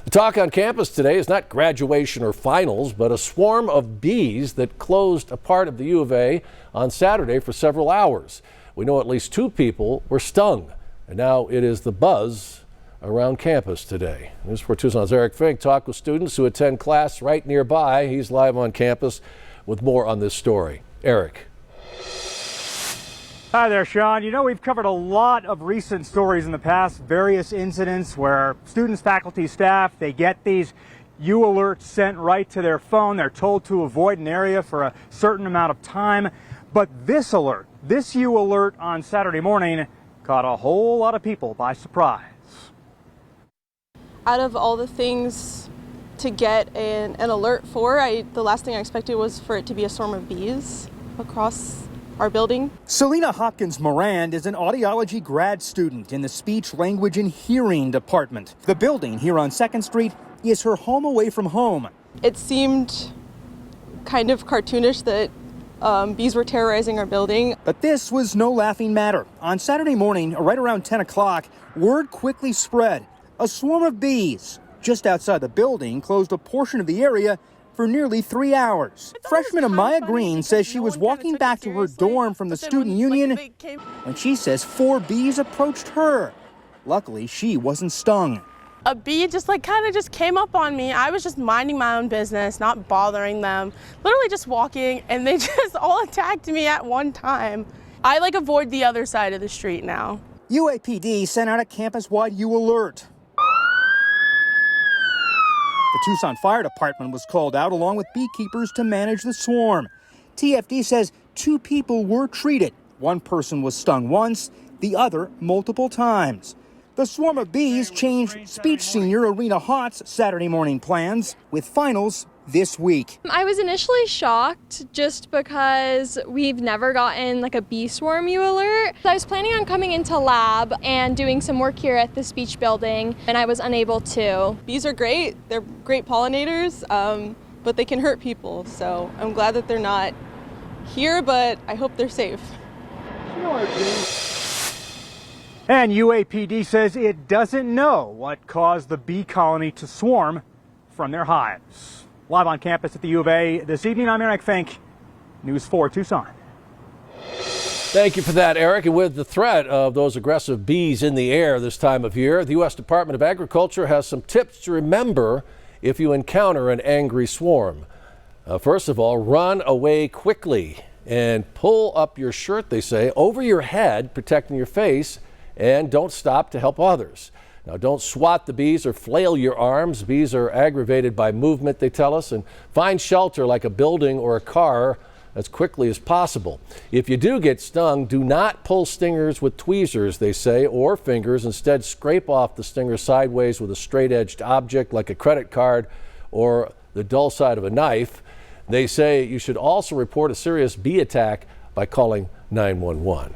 The talk on campus today is not graduation or finals, but a swarm of bees that closed a part of the U of A on Saturday for several hours. We know at least 2 people were stung, and now it is the buzz around campus today. News 4 Tucson's Eric Fink talked with students who attend class right nearby. He's live on campus with more on this story. Eric. Hi there, Sean. You know, we've covered a lot of recent stories in the past, various incidents where students, faculty, staff, they get these U alerts sent right to their phone. They're told to avoid an area for a certain amount of time. But this alert, this U alert on Saturday morning, caught a whole lot of people by surprise. Out of all the things to get an alert for, the last thing I expected was for it to be a swarm of bees across our building. Selena Hopkins-Morand is an audiology grad student in the speech, language, and hearing department. The building here on 2nd Street is her home away from home. It seemed kind of cartoonish that bees were terrorizing our building. But this was no laughing matter. On Saturday morning, right around 10 o'clock, word quickly spread. A swarm of bees just outside the building closed a portion of the area for nearly 3 hours. Freshman Amaya Green says she was walking back to her dorm from the student union when she says 4 bees approached her. Luckily, she wasn't stung. A bee just kind of came up on me. I was just minding my own business, not bothering them, literally just walking, and they just all attacked me at one time. I avoid the other side of the street now. UAPD sent out a campus-wide U alert. The Tucson Fire Department was called out along with beekeepers to manage the swarm. TFD says 2 people were treated. 1 person was stung once, the other multiple times. The swarm of bees changed speech senior Arena Hott's Saturday morning plans with finals this week. I was initially shocked just because we've never gotten a bee swarm U alert. I was planning on coming into lab and doing some work here at the speech building, and I was unable to. Bees are great. They're great pollinators, but they can hurt people. So I'm glad that they're not here, but I hope they're safe. And UAPD says it doesn't know what caused the bee colony to swarm from their hives. Live on campus at the U of A this evening, I'm Eric Fink, News 4 Tucson. Thank you for that, Eric. And with the threat of those aggressive bees in the air this time of year, the U.S. Department of Agriculture has some tips to remember if you encounter an angry swarm. First of all, run away quickly and pull up your shirt, they say, over your head, protecting your face, and don't stop to help others. Now, don't swat the bees or flail your arms. Bees are aggravated by movement, they tell us, and find shelter like a building or a car as quickly as possible. If you do get stung, do not pull stingers with tweezers, they say, or fingers. Instead, scrape off the stinger sideways with a straight-edged object like a credit card or the dull side of a knife. They say you should also report a serious bee attack by calling 911.